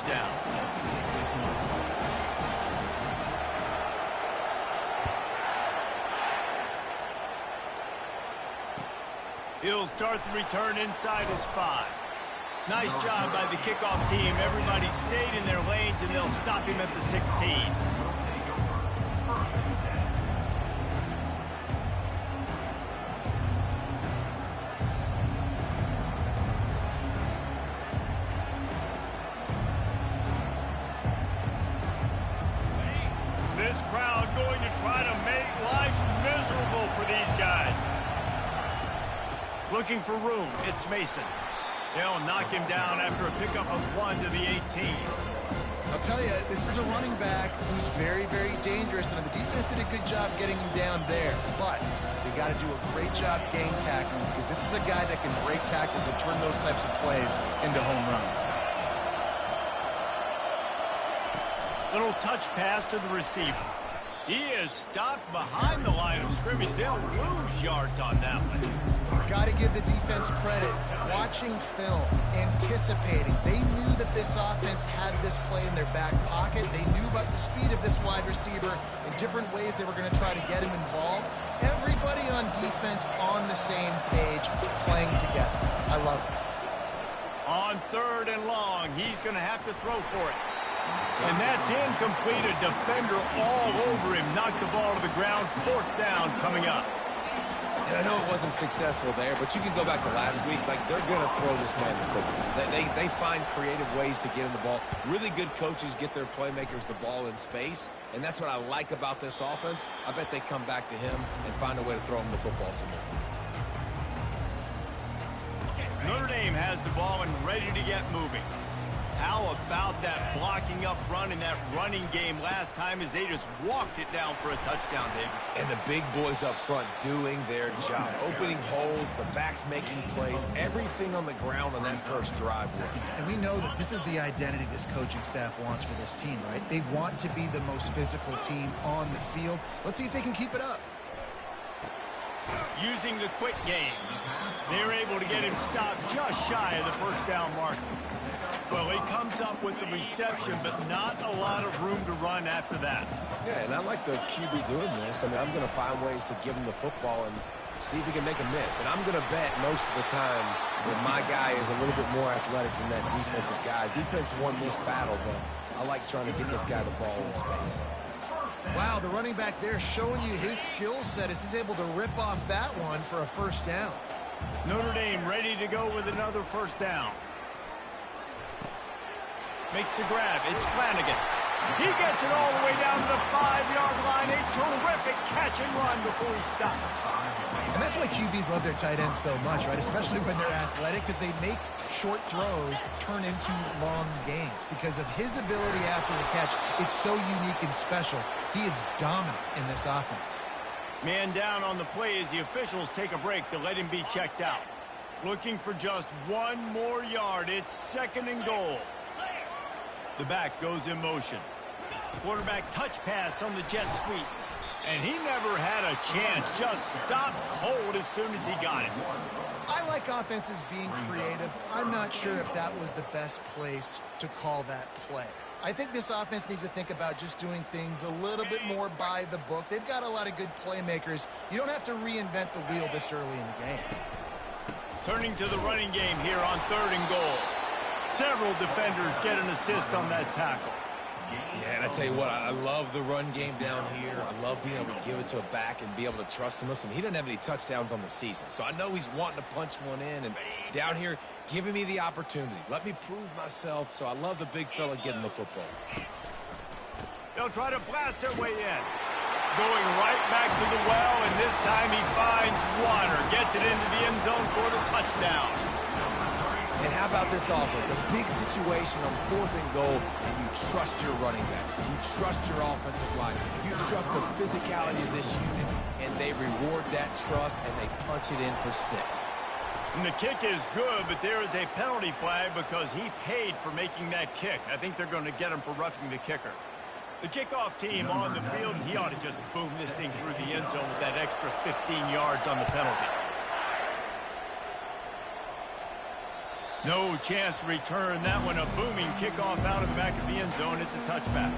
touchdown. He'll start the return inside his 5. Nice job by the kickoff team. Everybody stayed in their lanes, and they'll stop him at the 16. This crowd going to try to make life miserable for these guys. Looking for room. It's Mason. They'll knock him down after a pickup of 1 to the 18. I'll tell you, this is a running back who's very, very dangerous, and the defense did a good job getting him down there. But they got to do a great job game tackling, because this is a guy that can break tackles and turn those types of plays into home runs. Little touch pass to the receiver. He is stopped behind the line of scrimmage. They'll lose yards on that one. Got to give the defense credit. Watching film, anticipating. They knew that this offense had this play in their back pocket. They knew about the speed of this wide receiver in different ways they were going to try to get him involved. Everybody on defense on the same page, playing together. I love it. On 3rd and long, he's going to have to throw for it. And that's incomplete. A defender all over him. Knocked the ball to the ground. 4th down coming up. I know it wasn't successful there, but you can go back to last week. Like, they're going to throw this man the football. They find creative ways to get him the ball. Really good coaches get their playmakers the ball in space, and that's what I like about this offense. I bet they come back to him and find a way to throw him the football some more. Notre Dame has the ball and ready to get moving. How about that blocking up front in that running game last time as they just walked it down for a touchdown, David? And the big boys up front doing their job. Opening holes, the backs making plays, everything on the ground on that first drive worked. And we know that this is the identity this coaching staff wants for this team, right? They want to be the most physical team on the field. Let's see if they can keep it up. Using the quick game, they're able to get him stopped just shy of the 1st down marker. Well, he comes up with the reception, but not a lot of room to run after that. Yeah, and I like the QB doing this. I mean, I'm going to find ways to give him the football and see if he can make a miss. And I'm going to bet most of the time that my guy is a little bit more athletic than that defensive guy. Defense won this battle, but I like trying to get this guy the ball in space. Wow, the running back there showing you his skill set as he's able to rip off that one for a 1st down. Notre Dame ready to go with another 1st down. Makes the grab. It's Flanagan. He gets it all the way down to the 5-yard line. A terrific catch and run before he stops. And that's why QBs love their tight ends so much, right? Especially when they're athletic, because they make short throws turn into long gains. Because of his ability after the catch, it's so unique and special. He is dominant in this offense. Man down on the play as the officials take a break to let him be checked out. Looking for just 1 more yard. It's 2nd and goal. The back goes in motion. Quarterback touch pass on the jet sweep. And he never had a chance. Just stopped cold as soon as he got it. I like offenses being creative. I'm not sure if that was the best place to call that play. I think this offense needs to think about just doing things a little bit more by the book. They've got a lot of good playmakers. You don't have to reinvent the wheel this early in the game. Turning to the running game here on 3rd and goal. Several defenders get an assist on that tackle. Yeah, and I tell you what, I love the run game down here. I love being able to give it to a back and be able to trust him. Listen, he doesn't have any touchdowns on the season, so I know he's wanting to punch one in. And down here, giving me the opportunity. Let me prove myself, so I love the big fella getting the football. They'll try to blast their way in. Going right back to the well, and this time he finds water. Gets it into the end zone for the touchdown. And how about this offense? A big situation on 4th and goal, and you trust your running back. You trust your offensive line. You trust the physicality of this unit, and they reward that trust, and they punch it in for 6. And the kick is good, but there is a penalty flag because he paid for making that kick. I think they're going to get him for roughing the kicker. The kickoff team on the field, and he ought to just boom this thing through the end zone with that extra 15 yards on the penalty. No chance to return that one. A booming kickoff out of the back of the end zone. It's a touchback.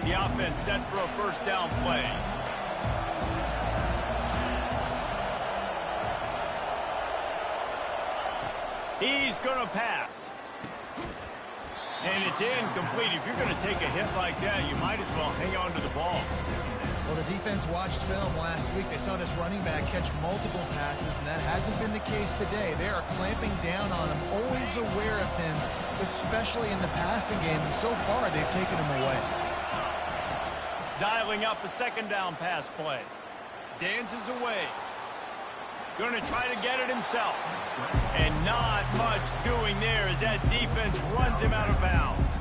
The offense set for a first down play. He's going to pass. And it's incomplete. If you're going to take a hit like that, you might as well hang on to the ball. Well, the defense watched film last week. They saw this running back catch multiple passes, and that hasn't been the case today. They are clamping down on him, always aware of him, especially in the passing game. And so far, they've taken him away. Dialing up a second down pass play. Dances away. Going to try to get it himself. And not much doing there as that defense runs him out of bounds.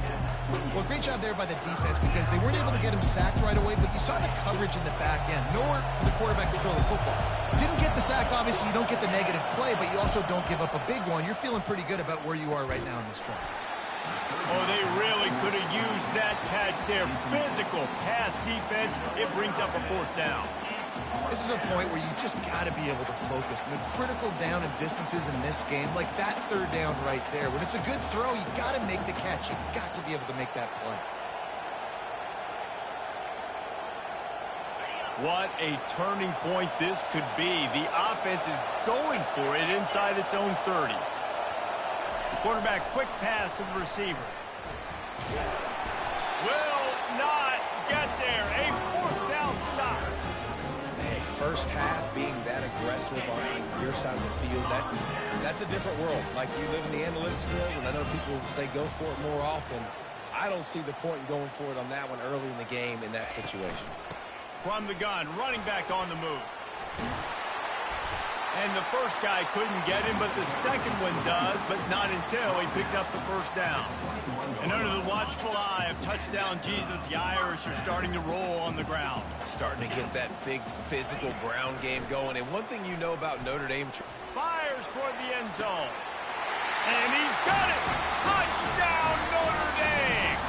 Well, great job there by the defense because they weren't able to get him sacked right away, but you saw the coverage in the back end. Nowhere for the quarterback to throw the football. Didn't get the sack, obviously you don't get the negative play, but you also don't give up a big one. You're feeling pretty good about where you are right now in this drive. Oh, they really could have used that catch there. Physical pass defense. It brings up a fourth down. This is a point where you just got to be able to focus. And the critical down and distances in this game, like that third down right there. When it's a good throw, you got to make the catch. You got to be able to make that play. What a turning point this could be. The offense is going for it inside its own 30. Quarterback, quick pass to the receiver. Will not get there. A fourth down stop. Hey, first half being that aggressive on your side of the field, that's a different world. Like you live in the analytics world, and I know people say go for it more often. I don't see the point in going for it on that one early in the game in that situation. From the gun, running back on the move. And the first guy couldn't get him, but the second one does, but not until he picks up the first down. And under the watchful eye of touchdown Jesus, the Irish are starting to roll on the ground. Starting to get that big physical ground game going. And one thing you know about Notre Dame... Fires toward the end zone. And he's got it! Touchdown, Notre Dame!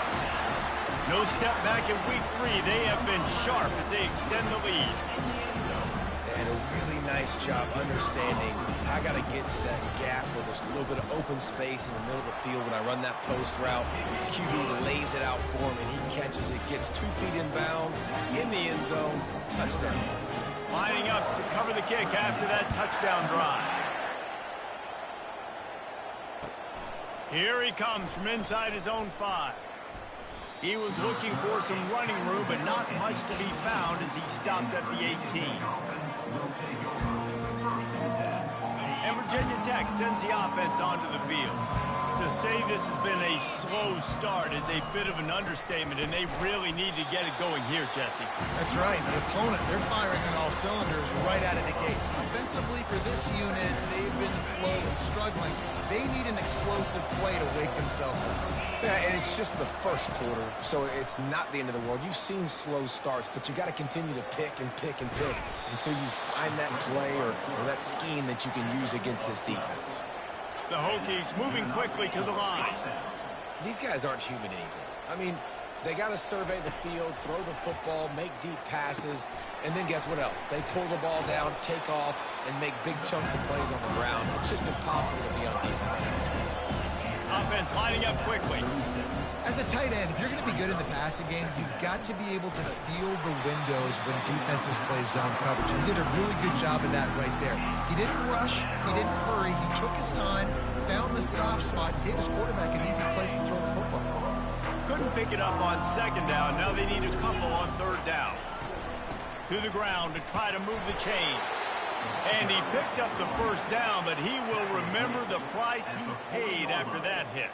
No step back in week 3. They have been sharp as they extend the lead. And a really nice job understanding I got to get to that gap where there's a little bit of open space in the middle of the field when I run that post route. QB lays it out for him, and he catches it, gets 2 feet in bounds, in the end zone, touchdown. Lining up to cover the kick after that touchdown drive. Here he comes from inside his own 5. He was looking for some running room, but not much to be found as he stopped at the 18. And Virginia Tech sends the offense onto the field. To say this has been a slow start is a bit of an understatement, and they really need to get it going here, Jesse. That's right. The opponent, they're firing on all cylinders right out of the gate. Offensively for this unit, they've been slow and struggling. They need an explosive play to wake themselves up. Yeah, and it's just the first quarter, so it's not the end of the world. You've seen slow starts, but you got to continue to pick and pick and pick until you find that play or that scheme that you can use against this defense. The Hokies moving quickly to the line. These guys aren't human anymore. I mean, they got to survey the field, throw the football, make deep passes, and then guess what else? They pull the ball down, take off, and make big chunks of plays on the ground. It's just impossible to be on defense nowadays. Offense lining up quickly. As a tight end, if you're going to be good in the passing game, you've got to be able to feel the windows when defenses play zone coverage. And he did a really good job of that right there. He didn't rush. He didn't hurry. He took his time, found the soft spot, gave his quarterback an easy place to throw the football. Couldn't pick it up on second down. Now they need a couple on third down. To the ground to try to move the chains. And he picked up the first down, but he will remember the price he paid after that hit.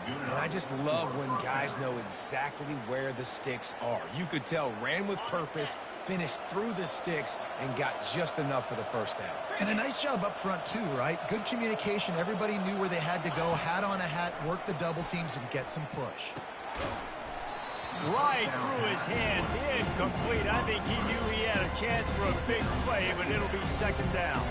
And I just love when guys know exactly where the sticks are. You could tell, ran with purpose, finished through the sticks, and got just enough for the first down. And a nice job up front, too, right? Good communication. Everybody knew where they had to go, hat on a hat, work the double teams, and get some push. Right through his hands, incomplete. I think he knew he had a chance for a big play, but it'll be second down.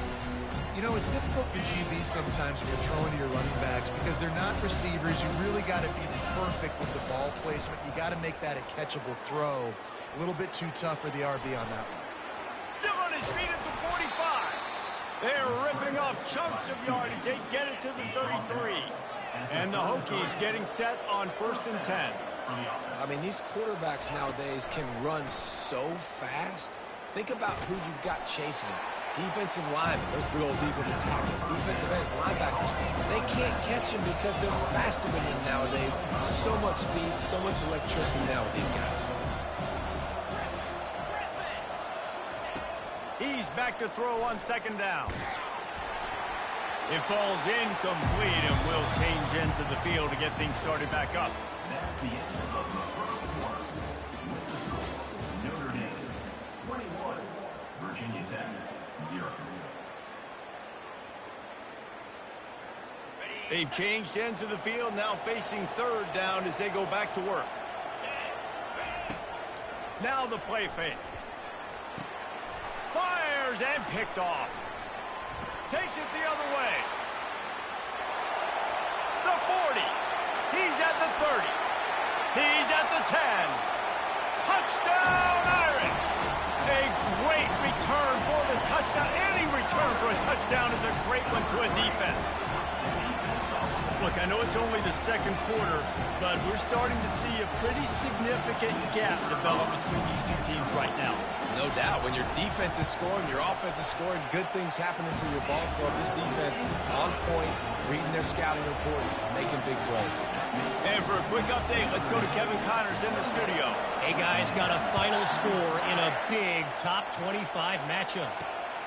You know, it's difficult for GBs sometimes when you're throwing to your running backs because they're not receivers. You really got to be perfect with the ball placement. You got to make that a catchable throw. A little bit too tough for the RB on that one. Still on his feet at the 45. They're ripping off chunks of yardage. They get it to the 33. And the Hokies getting set on 1st and 10. I mean, these quarterbacks nowadays can run so fast. Think about who you've got chasing them. Defensive linemen, those big old defensive tackles, defensive ends, linebackers. They can't catch them because they're faster than them nowadays. So much speed, so much electricity now with these guys. He's back to throw on 2nd down. It falls incomplete, and will change ends of the field to get things started back up. That's the end of the first quarter. Notre Dame, 21. Virginia Tech, 0. They've changed ends of the field, now facing 3rd down as they go back to work. Now the play fake. Fires and picked off. Takes it the other way. The 40. He's at the 30. He's at the 10. Touchdown, Irish. A great return for the touchdown. Any return for a touchdown is a great one to a defense. Look, I know it's only the 2nd quarter, but we're starting to see a pretty significant gap develop between these two teams right now. No doubt. When your defense is scoring, your offense is scoring, good things happening for your ball club. This defense on point, reading their scouting report, making big plays. And for a quick update, let's go to Kevin Connors in the studio. Hey, guys, got a final score in a big top 25 matchup.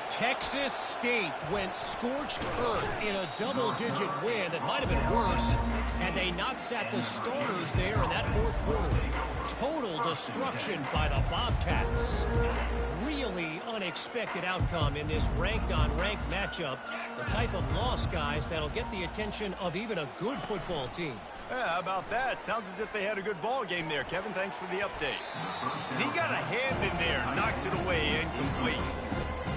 Texas State went scorched earth in a double-digit win that might have been worse, and they not sat the starters there in that 4th quarter. Total destruction by the Bobcats. Really unexpected outcome in this ranked-on-ranked matchup. The type of loss, guys, that'll get the attention of even a good football team. Yeah, how about that? Sounds as if they had a good ball game there. Kevin, thanks for the update. He got a hand in there, knocks it away, incomplete.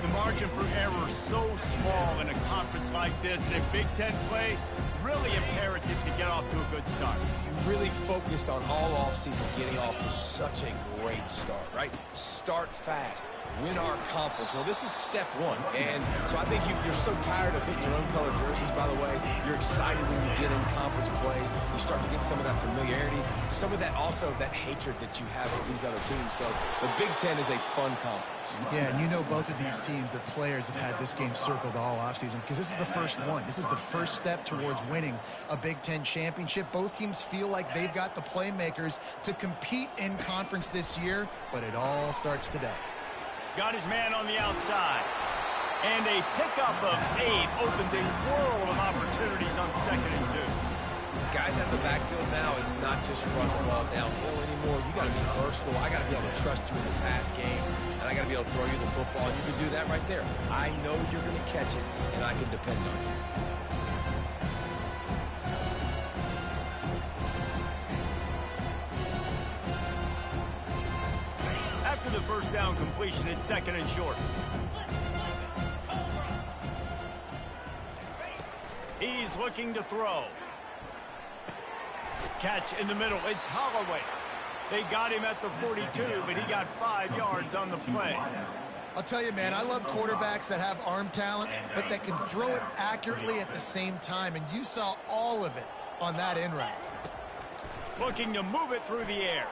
The margin for error so small in a conference like this, and in Big Ten play, really imperative to get off to a good start. You really focus on all offseason getting off to such a great start, right? Start fast. Win our conference. Well, this is step 1. And so I think you're so tired of hitting your own color jerseys, by the way. You're excited when you get in conference plays. You start to get some of that familiarity, some of that also that hatred that you have for these other teams. So the Big Ten is a fun conference. Yeah, and you know both of these teams, their players have had this game circled all offseason because this is the first one. This is the first step towards winning a Big Ten championship. Both teams feel like they've got the playmakers to compete in conference this year, but it all starts today. Got his man on the outside. And a pickup of 8 opens a world of opportunities on 2nd and 2. Guys at the backfield now, it's not just run the ball downhill anymore. You got to be versatile. I got to be able to trust you in the pass game, and I got to be able to throw you the football. You can do that right there. I know you're going to catch it, and I can depend on you. After the 1st down completion, it's 2nd and short. He's looking to throw. Catch in the middle. It's Holloway. They got him at the 42, but he got 5 yards on the play. I'll tell you, man, I love quarterbacks that have arm talent, but that can throw it accurately at the same time, and you saw all of it on that in route. Looking to move it through the air.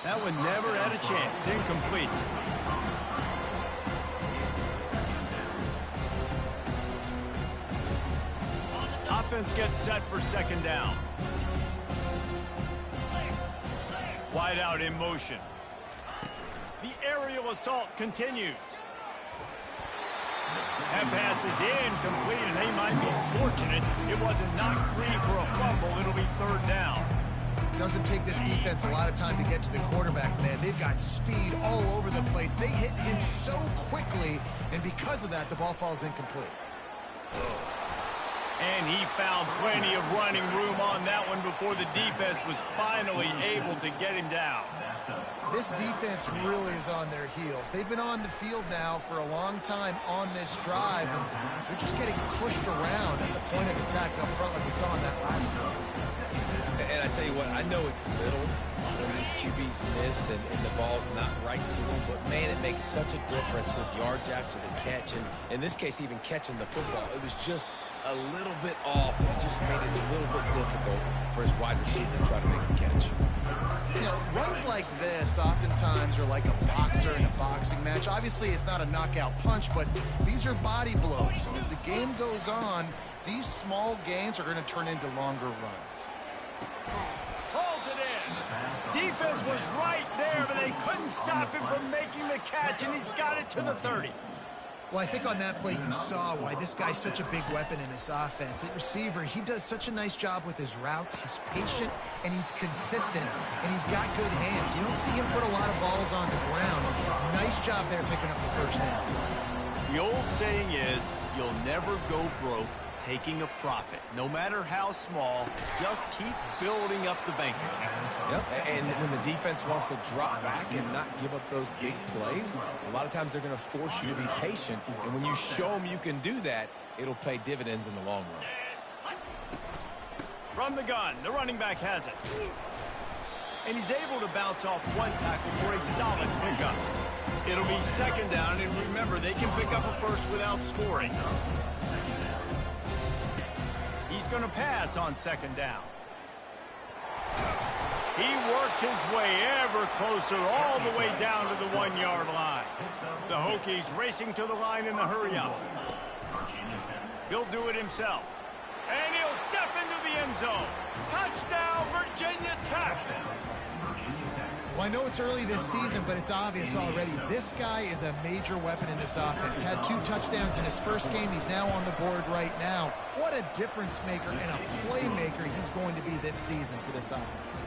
That one never had a chance. Incomplete. Offense gets set for 2nd down. Wide out in motion. The aerial assault continues. That pass is incomplete, and they might be fortunate it wasn't knocked free for a fumble. It'll be 3rd down. Doesn't take this defense a lot of time to get to the quarterback, man. They've got speed all over the place. They hit him so quickly, and because of that, the ball falls incomplete. And he found plenty of running room on that one before the defense was finally able to get him down. This defense really is on their heels. They've been on the field now for a long time on this drive, and they're just getting pushed around at the point of attack up front like we saw in that last one. And I tell you what, I know it's little when these QBs miss and the ball's not right to them, but, man, it makes such a difference with yards after the catch, and in this case, even catching the football. It was just a little bit off, and it just made it a little bit difficult for his wide receiver to try to make the catch. You know, runs like this oftentimes are like a boxer in a boxing match. Obviously, it's not a knockout punch, but these are body blows. And as the game goes on, these small gains are going to turn into longer runs. Pulls it in. Defense was right there, but they couldn't stop him from making the catch, and he's got it to the 30. Well, I think on that play you saw why this guy's such a big weapon in this offense. At receiver, he does such a nice job with his routes. He's patient, and he's consistent, and he's got good hands. You don't see him put a lot of balls on the ground. Nice job there picking up the first down. The old saying is, you'll never go broke taking a profit. No matter how small, just keep building up the bank account. Yep, and when the defense wants to drop back and not give up those big plays, a lot of times they're going to force you to be patient, and when you show them you can do that, it'll pay dividends in the long run. From the gun, the running back has it. And he's able to bounce off one tackle for a solid pickup. It'll be second down, and remember, they can pick up a first without scoring. He's going to pass on second down. He works his way ever closer all the way down to the 1-yard line. The Hokies racing to the line in the hurry-up. He'll do it himself. And he'll step into the end zone. Touchdown, Virginia Tech. Well, I know it's early this season, but it's obvious already. This guy is a major weapon in this offense. Had 2 touchdowns in his first game. He's now on the board right now. What a difference maker and a playmaker he's going to be this season for this offense.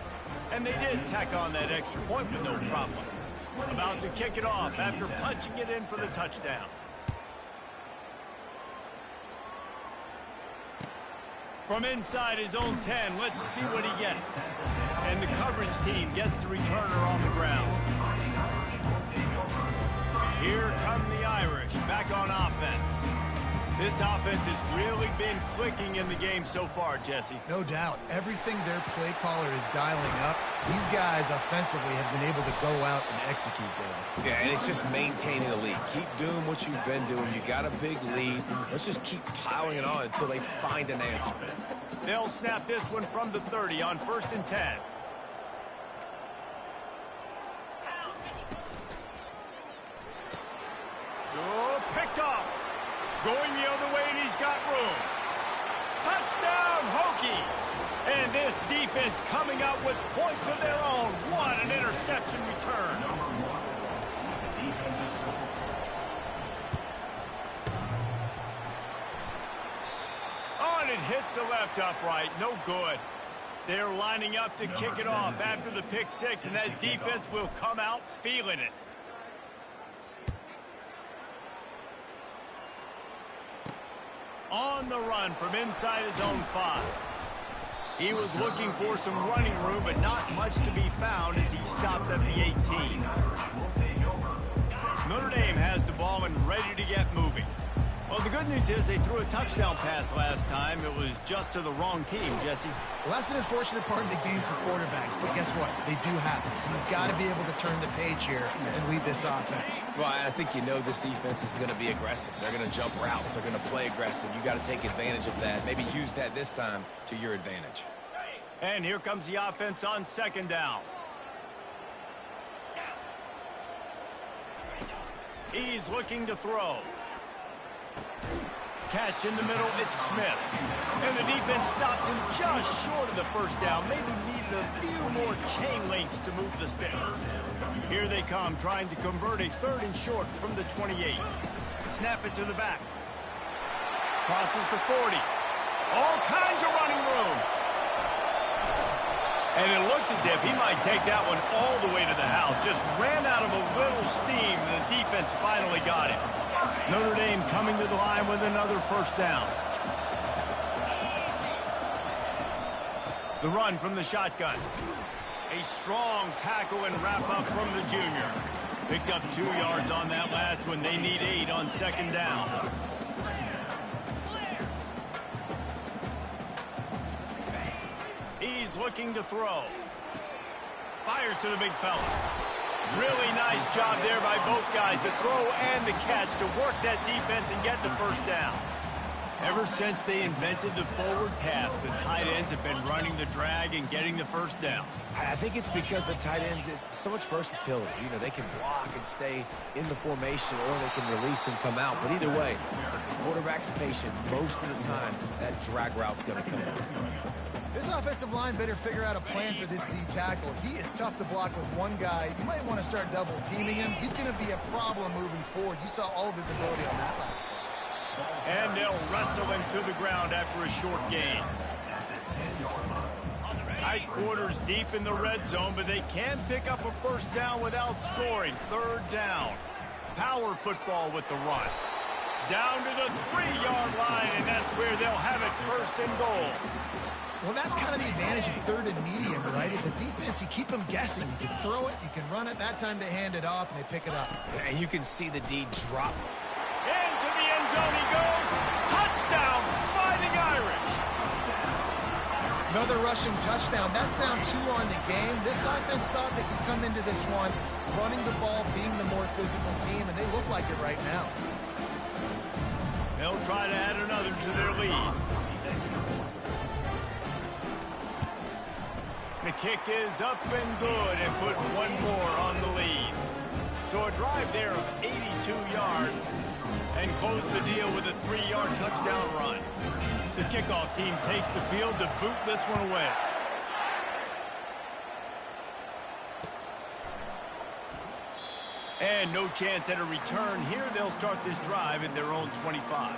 And they did tack on that extra point with no problem. About to kick it off after punching it in for the touchdown. From inside his own 10, let's see what he gets. And the coverage team gets the returner on the ground. Here come the Irish back on offense. This offense has really been clicking in the game so far, Jesse. No doubt. Everything their play caller is dialing up, these guys offensively have been able to go out and execute there. Yeah, and it's just maintaining the lead. Keep doing what you've been doing. You got a big lead. Let's just keep piling it on until they find an answer. They'll snap this one from the 30 on 1st and 10. Oh, picked off. Going the other way, and he's got room. Touchdown, Hokies! And this defense coming out with points of their own. What an interception return. Oh, and it hits the left upright. No good. They're lining up to kick it off after the pick 6, and that defense will come out feeling it. On the run from inside his own 5. He was looking for some running room, but not much to be found as he stopped at the 18. Notre Dame has the ball and ready to get moving. Well, the good news is they threw a touchdown pass last time. It was just to the wrong team, Jesse. Well, that's an unfortunate part of the game for quarterbacks, but guess what? They do happen. So you've got to be able to turn the page here and lead this offense. Well, I think you know this defense is going to be aggressive. They're going to jump routes. They're going to play aggressive. You got to take advantage of that. Maybe use that this time to your advantage. And here comes the offense on second down. He's looking to throw. Catch in the middle, it's Smith. And the defense stops him just short of the first down. Maybe needed a few more chain links to move the sticks. Here they come, trying to convert a 3rd and short from the 28. Snap it to the back. Crosses the 40. All kinds of running room. And it looked as if he might take that one all the way to the house. Just ran out of a little steam, and the defense finally got him. Notre Dame coming to the line with another first down. The run from the shotgun. A strong tackle and wrap-up from the junior. Picked up 2 yards on that last one. They need 8 on second down. He's looking to throw. Fires to the big fella. Really nice job there by both guys to throw and the catch to work that defense and get the first down. Ever since they invented the forward pass, the tight ends have been running the drag and getting the first down. I think it's because the tight ends is so much versatility. You know, they can block and stay in the formation, or they can release and come out. But either way, if the quarterback's patient most of the time, that drag route's going to come in. This offensive line better figure out a plan for this D tackle. He is tough to block with one guy. You might want to start double teaming him. He's going to be a problem moving forward. You saw all of his ability on that last play. And they'll wrestle him to the ground after a short gain. Tight quarters deep in the red zone, but they can pick up a first down without scoring. Third down. Power football with the run. Down to the 3-yard line, and that's where they'll have it, first and goal. Well, that's kind of the advantage of third and medium, right? Is the defense, you keep them guessing. You can throw it, you can run it. That time they hand it off, and they pick it up. And you can see the D drop. Into the end zone he goes. Touchdown, Fighting Irish. Another rushing touchdown. That's now 2 on the game. This offense thought they could come into this one running the ball, being the more physical team, and they look like it right now. They'll try to add another to their lead. The kick is up and good and put one more on the lead. So a drive there of 82 yards and close the deal with a 3-yard touchdown run. The kickoff team takes the field to boot this one away. And no chance at a return here. They'll start this drive at their own 25.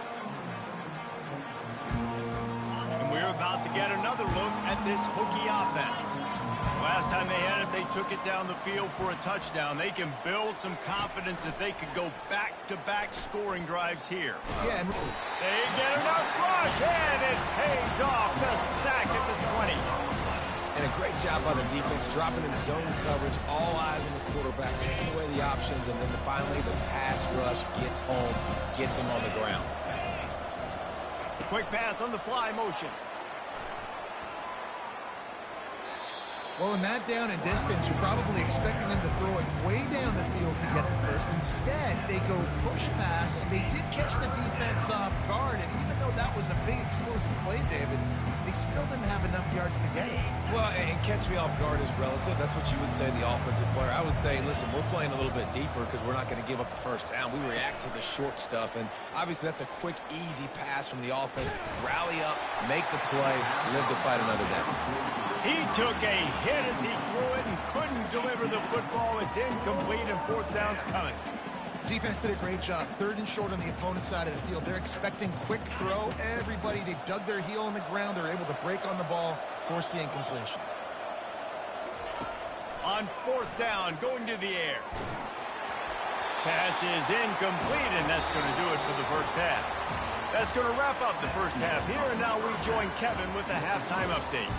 And we're about to get another look at this Hokie offense. Last time they had it, they took it down the field for a touchdown. They can build some confidence that they could go back-to-back scoring drives here. Yeah, and they get enough rush, and it pays off. The sack at the 20. And a great job by the defense, dropping in zone coverage, all eyes on the quarterback, taking away the options, and then finally the pass rush gets home, gets him on the ground. Quick pass on the fly motion. well, in that down and distance, you're probably expecting them to throw it way down the field to get the first. Instead, they go push pass, and they did catch the defense off guard. And even though that was a big explosive play, David, they still didn't have enough yards to get it. Well, and catch me off guard is relative. That's what you would say, the offensive player. I would say, listen, we're playing a little bit deeper because we're not going to give up the first down. We react to the short stuff, and obviously that's a quick, easy pass from the offense. Rally up, make the play, live to fight another down. He took a hit as he threw it and couldn't deliver the football. It's incomplete, and fourth down's coming. Defense did a great job. Third and short on the opponent's side of the field. They're expecting quick throw. Everybody, they dug their heel on the ground. They're able to break on the ball, force the incompletion. On fourth down, going to the air. Pass is incomplete, and that's going to do it for the first half. That's going to wrap up the first half here, and now we join Kevin with the halftime update.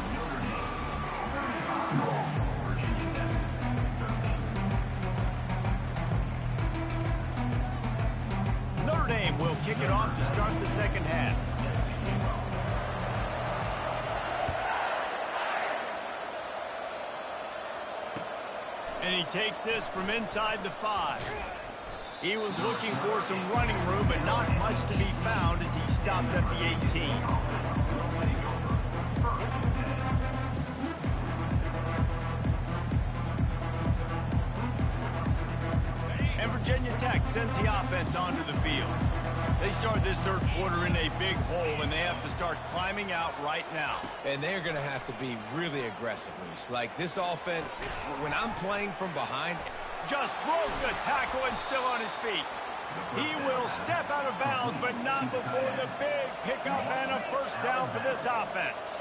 Notre Dame will kick it off to start the second half. And he takes this from inside the 5. He was looking for some running room, but not much to be found as he stopped at the 18. And Virginia Tech sends the offense onto the field. They start this third quarter in a big hole, and they have to start climbing out right now. And they're going to have to be really aggressive, Reese. Like this offense, when I'm playing from behind, just broke the tackle and still on his feet. He will step out of bounds, but not before the big pickup and a first down for this offense.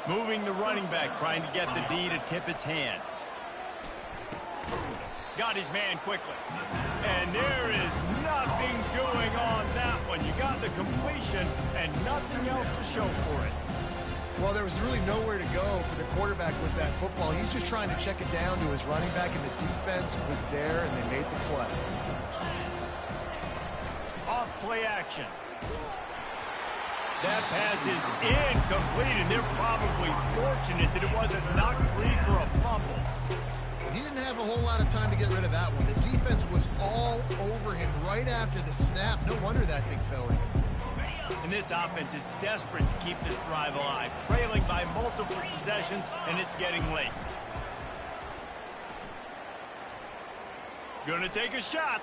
Moving the running back, trying to get the D to tip its hand. Got his man quickly. And there is nothing doing on that one. You got the completion and nothing else to show for it. Well, there was really nowhere to go for the quarterback with that football. He's just trying to check it down to his running back, and the defense was there, and they made the play. Off play action. That pass is incomplete, and they're probably fortunate that it wasn't knocked free for a fumble. He didn't have a whole lot of time to get rid of that one. The defense was all over him right after the snap. No wonder that thing fell in. And this offense is desperate to keep this drive alive, trailing by multiple possessions, and it's getting late. Gonna take a shot.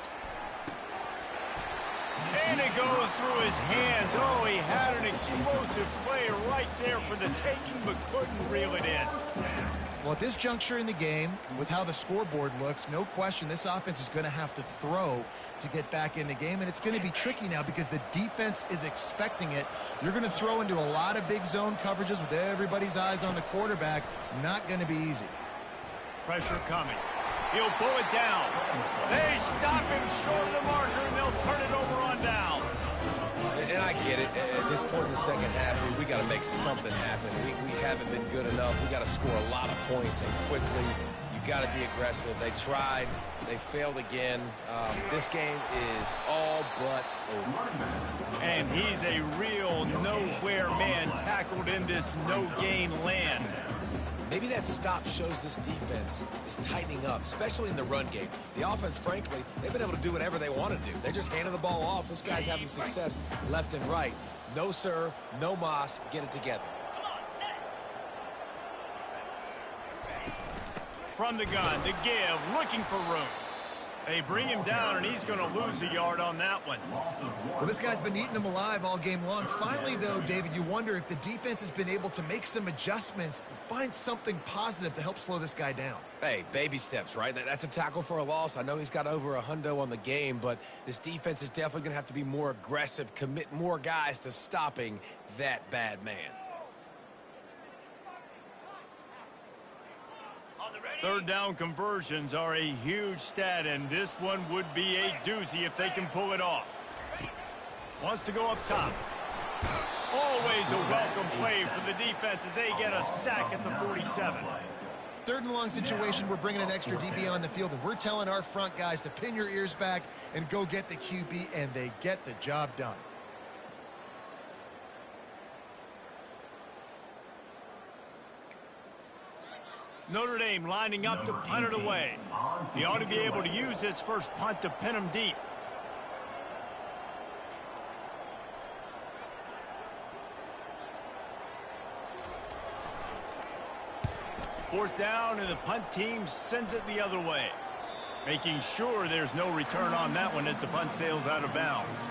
And it goes through his hands. Oh, he had an explosive play right there for the taking, but couldn't reel it in. Well, at this juncture in the game, with how the scoreboard looks, no question this offense is going to have to throw to get back in the game, and it's going to be tricky now because the defense is expecting it. You're going to throw into a lot of big zone coverages with everybody's eyes on the quarterback. Not going to be easy. Pressure coming. He'll pull it down. They stop him short of the marker, and they'll turn it over on down. And I get it. At this point in the second half, we got to make something happen. We haven't been good enough. We got to score a lot of points and quickly. You got to be aggressive. They tried. They failed again. This game is all but over. And he's a real nowhere man tackled in this no-gain land. Maybe that stop shows this defense is tightening up, especially in the run game. The offense, frankly, they've been able to do whatever they want to do. They just handed the ball off. This guy's having success left and right. No, sir. No mas. Get it together. From the gun, the give, looking for room. They bring him down, and he's going to lose a yard on that one. Well, this guy's been eating them alive all game long. Finally, though, David, you wonder if the defense has been able to make some adjustments, find something positive to help slow this guy down. Hey, baby steps, right? That's a tackle for a loss. I know he's got over a hundo on the game, but this defense is definitely going to have to be more aggressive, commit more guys to stopping that bad man. Third down conversions are a huge stat, and this one would be a doozy if they can pull it off. Wants to go up top. Always a welcome play for the defense as they get a sack at the 47. Third and long situation, we're bringing an extra DB on the field, and we're telling our front guys to pin your ears back and go get the QB, and they get the job done. Notre Dame lining up to punt it away. He ought to be able to use this first punt to pin him deep. Fourth down, and the punt team sends it the other way. Making sure there's no return on that one as the punt sails out of bounds.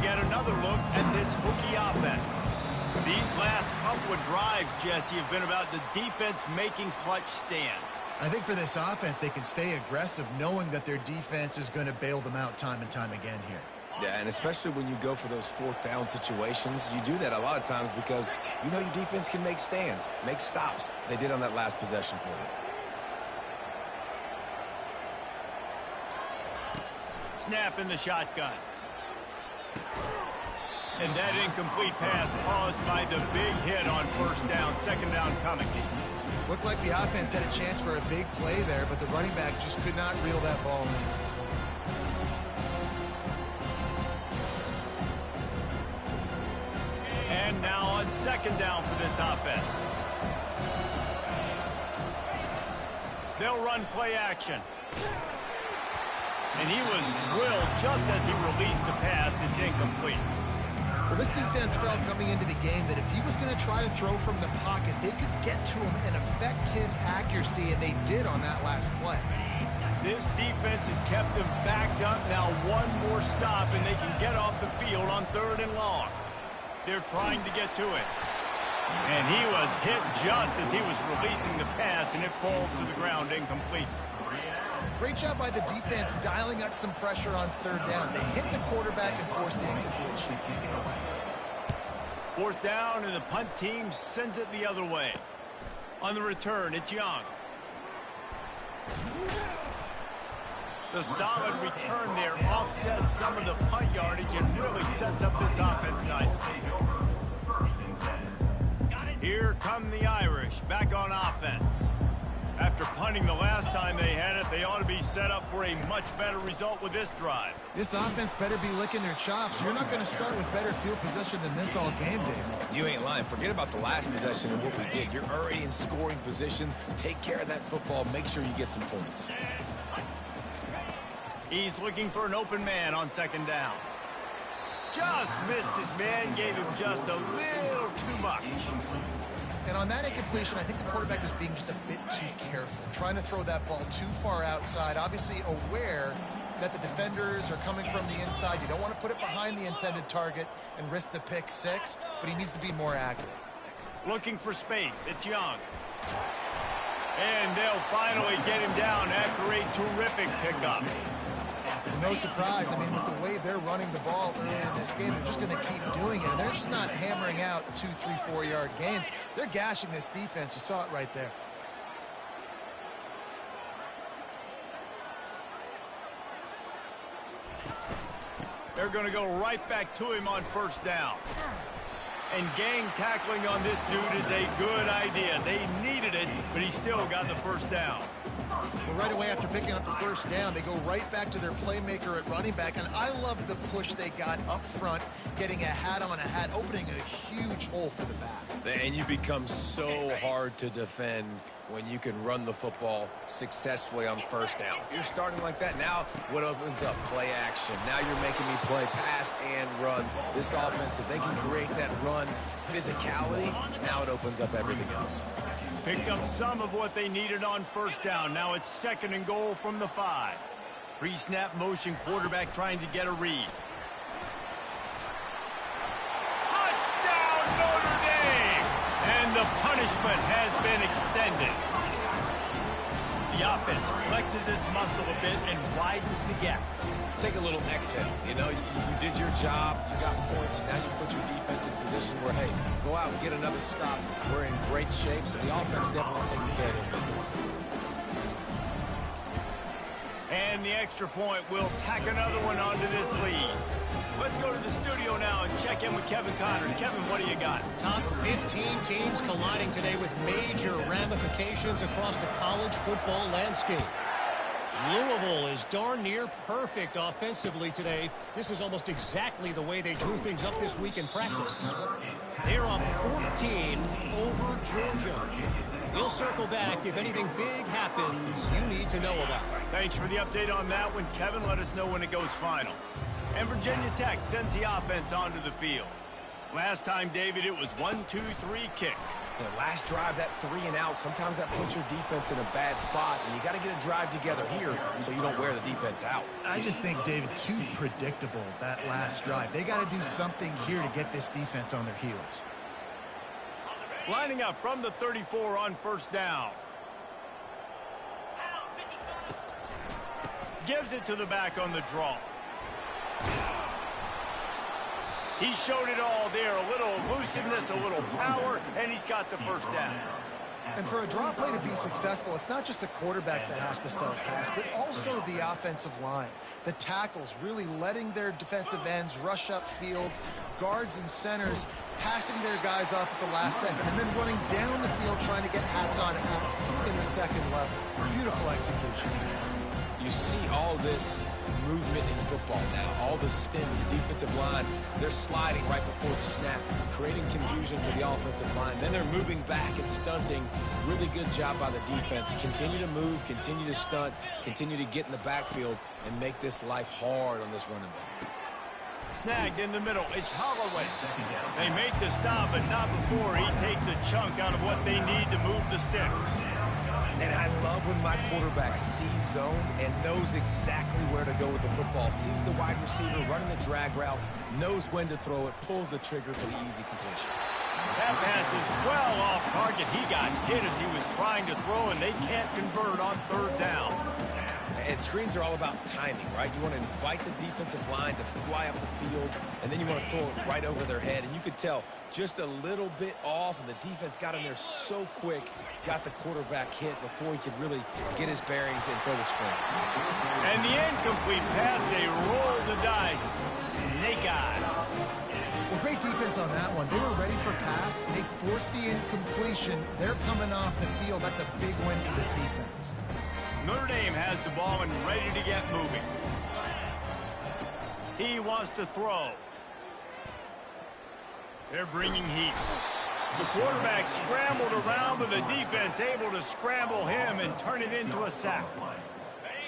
Get another look at this hooky offense. These last couple of drives, Jesse, have been about the defense making clutch stand. I think for this offense, they can stay aggressive knowing that their defense is going to bail them out time and time again here. Yeah, and especially when you go for those fourth down situations, you do that a lot of times because you know your defense can make stands, make stops. They did on that last possession for you. Snap in the shotgun. And that incomplete pass caused by the big hit on first down. Second down coming. Looked like the offense had a chance for a big play there, but the running back just could not reel that ball in. And now on second down for this offense. They'll run play action. And he was drilled just as he released the pass. It's incomplete. Well, this defense felt coming into the game that if he was going to try to throw from the pocket, they could get to him and affect his accuracy, and they did on that last play. This defense has kept them backed up. Now one more stop, and they can get off the field on third and long. They're trying to get to it. And he was hit just as he was releasing the pass, and it falls to the ground incomplete. Great job by the defense dialing up some pressure on third down. They hit the quarterback and forced the incompletion. Fourth down, and the punt team sends it the other way. On the return, it's Young. The solid return there offsets some of the punt yardage and really sets up this offense nicely. Here come the Irish back on offense. After punting the last time they had it, they ought to be set up for a much better result with this drive. This offense better be licking their chops. You're not going to start with better field possession than this all game, Dave. You ain't lying. Forget about the last possession and what we did. You're already in scoring position. Take care of that football. Make sure you get some points. He's looking for an open man on second down. Just missed his man, gave him just a little too much. And on that incompletion, I think the quarterback was being just a bit too careful, trying to throw that ball too far outside, obviously aware that the defenders are coming from the inside. You don't want to put it behind the intended target and risk the pick six, but he needs to be more accurate. Looking for space. It's Young. And they'll finally get him down after a terrific pickup. No surprise. I mean, with the way they're running the ball early in this game, they're just going to keep doing it. And they're just not hammering out 2, 3, 4-yard gains. They're gashing this defense. You saw it right there. They're going to go right back to him on first down. And gang tackling on this dude is a good idea. They needed it, but he still got the first down. Well, right away after picking up the first down, they go right back to their playmaker at running back. And I love the push they got up front, getting a hat on a hat, opening a huge hole for the back. And you become so hard to defend when you can run the football successfully on first down. You're starting like that. Now what opens up? Play action. Now you're making me play pass and run. This offense, if they can create that run physicality, now it opens up everything else. Picked up some of what they needed on first down. Now it's second and goal from the 5. Pre-snap motion, quarterback trying to get a read. Touchdown, Notre Dame! And the punishment has been extended. The offense flexes its muscle a bit and widens the gap. Take a little exhale. You know, you did your job. You got points. Now you put your defense in position where, hey, go out and get another stop. We're in great shape, so the offense definitely taking care of their business. And the extra point will tack another one onto this lead. Let's go to the studio now and check in with Kevin Connors. Kevin, what do you got? Top 15 teams colliding today with major ramifications across the college football landscape. Louisville is darn near perfect offensively today. This is almost exactly the way they drew things up this week in practice. They're up 14 over Georgia. We'll circle back if anything big happens you need to know about. Thanks for the update on that one, Kevin. Let us know when it goes final. And Virginia Tech sends the offense onto the field. Last time, David, it was 1-2-3 kick. The last drive, that 3 and out, sometimes that puts your defense in a bad spot, and you got to get a drive together here so you don't wear the defense out. I just think, David, too predictable, that last drive. They got to do something here to get this defense on their heels. Lining up from the 34 on first down. Gives it to the back on the draw. He showed it all there, a little elusiveness, a little power, and he's got the first down. And for a draw play to be successful, it's not just the quarterback that has to sell pass, but also the offensive line. The tackles really letting their defensive ends rush upfield, guards and centers passing their guys off at the last second, and then running down the field trying to get hats on hats in the second level. Beautiful execution. You see all this movement in football now, all the stem, the defensive line, they're sliding right before the snap, creating confusion for the offensive line. Then they're moving back and stunting. Really good job by the defense. Continue to move, continue to stunt, continue to get in the backfield and make this life hard on this running back. Snagged in the middle. It's Holloway. They make the stop, but not before he takes a chunk out of what they need to move the sticks. And I love when my quarterback sees zone and knows exactly where to go with the football. Sees the wide receiver running the drag route, knows when to throw it, pulls the trigger for the easy completion. That pass is well off target. He got hit as he was trying to throw, and they can't convert on third down. And screens are all about timing, right? You want to invite the defensive line to fly up the field, and then you want to throw it right over their head. And you could tell just a little bit off, and the defense got in there so quick, got the quarterback hit before he could really get his bearings and throw the screen. And the incomplete pass, they roll the dice. Snake eyes. Well, great defense on that one. They were ready for pass. They forced the incompletion. They're coming off the field. That's a big win for this defense. Notre Dame has the ball and ready to get moving. He wants to throw. They're bringing heat. The quarterback scrambled around, but the defense able to scramble him and turn it into a sack.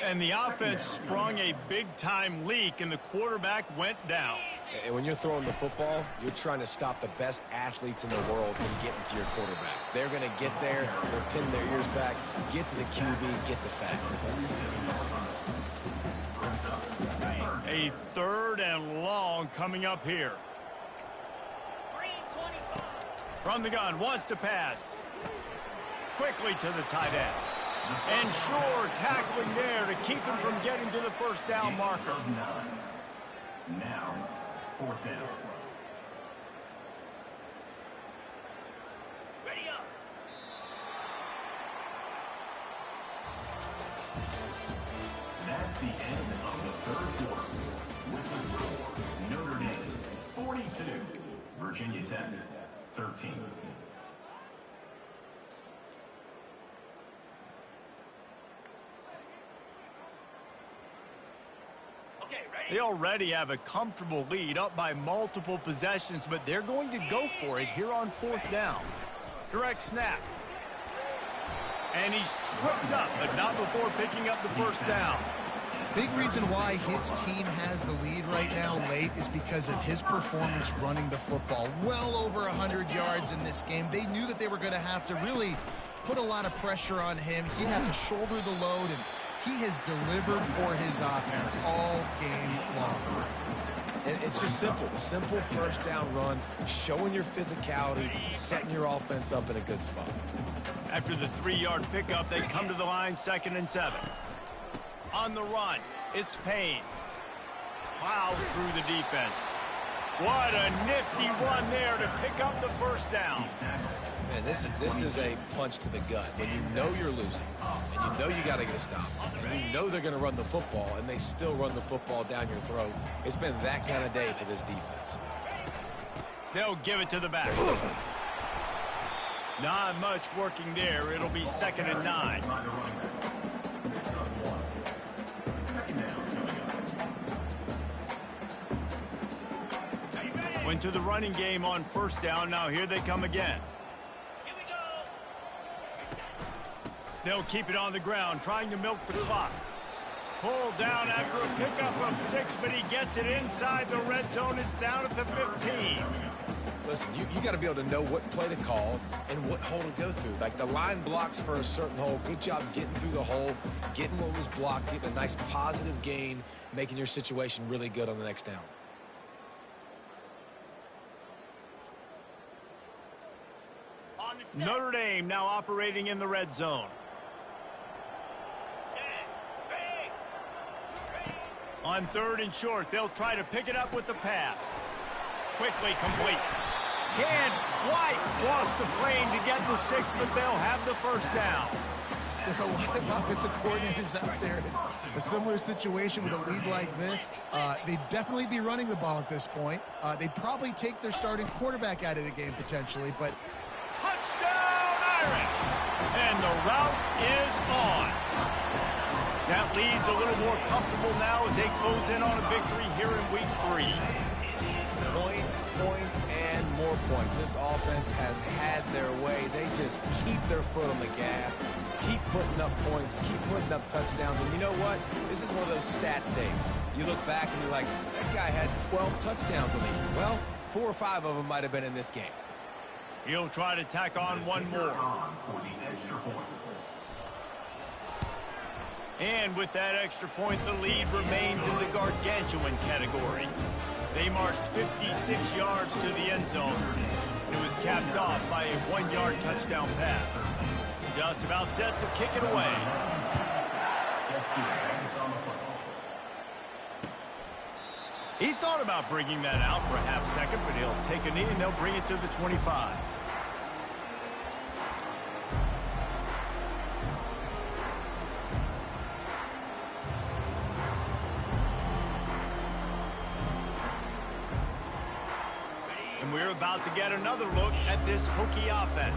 And the offense sprung a big-time leak, and the quarterback went down. And when you're throwing the football, you're trying to stop the best athletes in the world from getting to your quarterback. They're going to get there, they're pinning their ears back, get to the QB, get the sack. A 3rd and long coming up here. From the gun, wants to pass. Quickly to the tight end. And Shore tackling there to keep him from getting to the first down marker. Now, 4th down. Ready up. That's the end of the 3rd quarter. With the score, Notre Dame 42, Virginia Tech 13. They already have a comfortable lead, up by multiple possessions, but they're going to go for it here on 4th down. Direct snap. And he's tripped up, but not before picking up the first down. Big reason why his team has the lead right now late is because of his performance running the football. Well over 100 yards in this game. They knew that they were going to have to really put a lot of pressure on him. He'd have to shoulder the load, and he has delivered for his offense all game long. And it's just simple. Simple first down run, showing your physicality, setting your offense up in a good spot. After the 3-yard pickup, they come to the line, 2nd and 7. On the run, it's Payne. Plows through the defense. What a nifty run there to pick up the first down. Man, this is a punch to the gut. When you know you're losing, and you know you got to get a stop, and you know they're going to run the football, and they still run the football down your throat. It's been that kind of day for this defense. They'll give it to the back. Not much working there. It'll be 2nd and 9. Went to the running game on 1st down. Now here they come again. They'll keep it on the ground, trying to milk the clock. Pulled down after a pickup of 6, but he gets it inside the red zone. It's down at the 15. Listen, you got to be able to know what play to call and what hole to go through. Like the line blocks for a certain hole. Good job getting through the hole, getting what was blocked, getting a nice positive gain, making your situation really good on the next down. Notre Dame now operating in the red zone. On 3rd and short, they'll try to pick it up with the pass. Quickly complete. Can White cross the plane to get the 6, but they'll have the first down. There are a lot of offensive coordinators out there in a similar situation with a lead like this. They'd definitely be running the ball at this point. They'd probably take their starting quarterback out of the game potentially, but touchdown, Irish! And the route is on. That lead's a little more comfortable now as they close in on a victory here in week 3. Points, and more points. This offense has had their way. They just keep their foot on the gas, keep putting up points, keep putting up touchdowns. And you know what? This is one of those stats days. You look back and you're like, that guy had 12 touchdowns on me. Well, 4 or 5 of them might have been in this game. He'll try to tack on one more. And with that extra point, the lead remains in the gargantuan category. They marched 56 yards to the end zone. It was capped off by a 1-yard touchdown pass. Just about set to kick it away. thought about bringing that out for a half second, but he'll take a knee and they'll bring it to the 25. And we're about to get another look at this Hokie offense.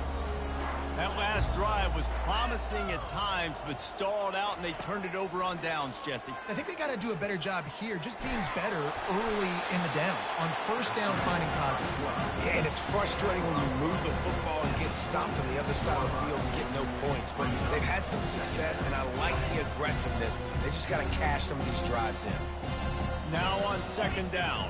That last drive was promising at times, but stalled out, and they turned it over on downs, Jesse. I think they got to do a better job here, just being better early in the downs. On first down, finding positive plays. Yeah, and it's frustrating when you move the football and get stopped on the other side of the field and get no points. But they've had some success, and I like the aggressiveness. They just got to cash some of these drives in. Now on second down.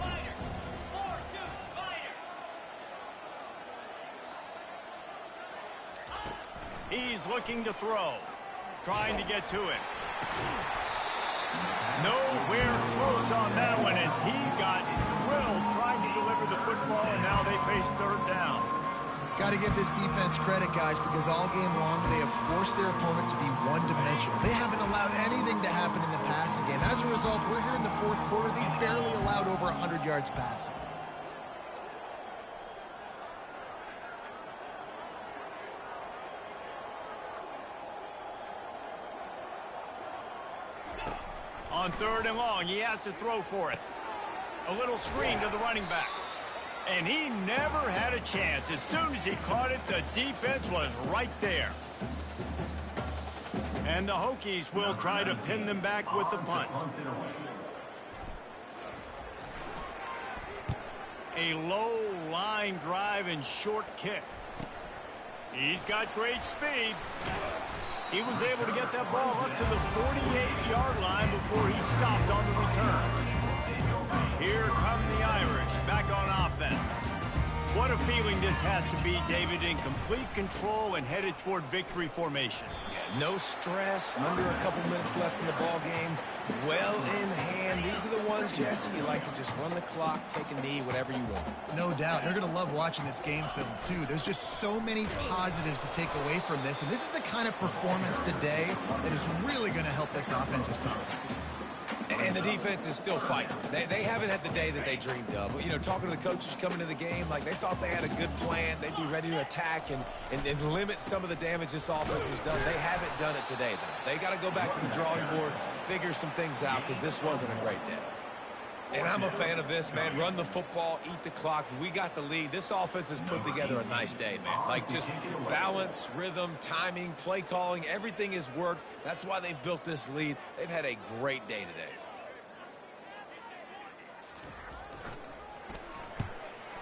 He's looking to throw, trying to get to it. Nowhere close on that one as he got drilled trying to deliver the football, and now they face third down. Got to give this defense credit, guys, because all game long they have forced their opponent to be one-dimensional. They haven't allowed anything to happen in the passing game. As a result, we're here in the fourth quarter. They barely allowed over 100 yards passing. On third and long, he has to throw for it. A little screen to the running back. And he never had a chance. As soon as he caught it, the defense was right there. And the Hokies will try to pin them back with the punt. A low line drive and short kick. He's got great speed. He was able to get that ball up to the 48-yard line before he stopped on the return. Here come the Irish back on offense. What a feeling this has to be, David, in complete control and headed toward victory formation. Yeah, no stress, under a couple minutes left in the ball game. Well in hand. These are the ones, Jesse, you like to just run the clock, take a knee, whatever you want. No doubt. They're going to love watching this game film, too. There's just so many positives to take away from this, and this is the kind of performance today that is really going to help this offense's confidence. And the defense is still fighting. They haven't had the day that they dreamed of. You know, talking to the coaches coming to the game, like they thought they had a good plan. They'd be ready to attack and limit some of the damage this offense has done. They haven't done it today, though. They got to go back to the drawing board, figure some things out, because this wasn't a great day. And I'm a fan of this, man. Run the football, eat the clock. We got the lead. This offense has put together a nice day, man. Like just balance, rhythm, timing, play calling, everything has worked. That's why they've built this lead. They've had a great day today.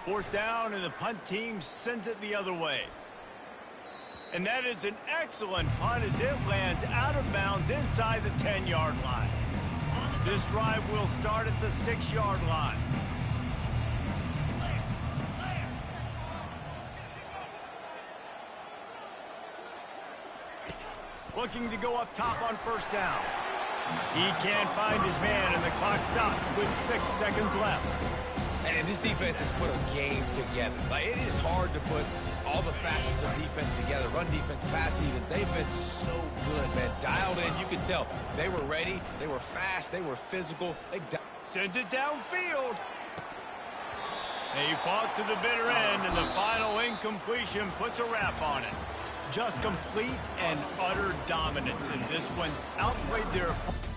Fourth down, and the punt team sends it the other way. And that is an excellent punt as it lands out of bounds inside the 10-yard line. This drive will start at the 6-yard line. Looking to go up top on first down. He can't find his man, and the clock stops with 6 seconds left. And this defense has put a game together. Like, it is hard to put all the facets of defense together. Run defense, pass defense. They've been so good, man. Dialed in, you can tell. They were ready. They were fast. They were physical. Sent it downfield. They fought to the bitter end, and the final incompletion puts a wrap on it. Just complete and utter dominance in this one. Outplayed their opponent.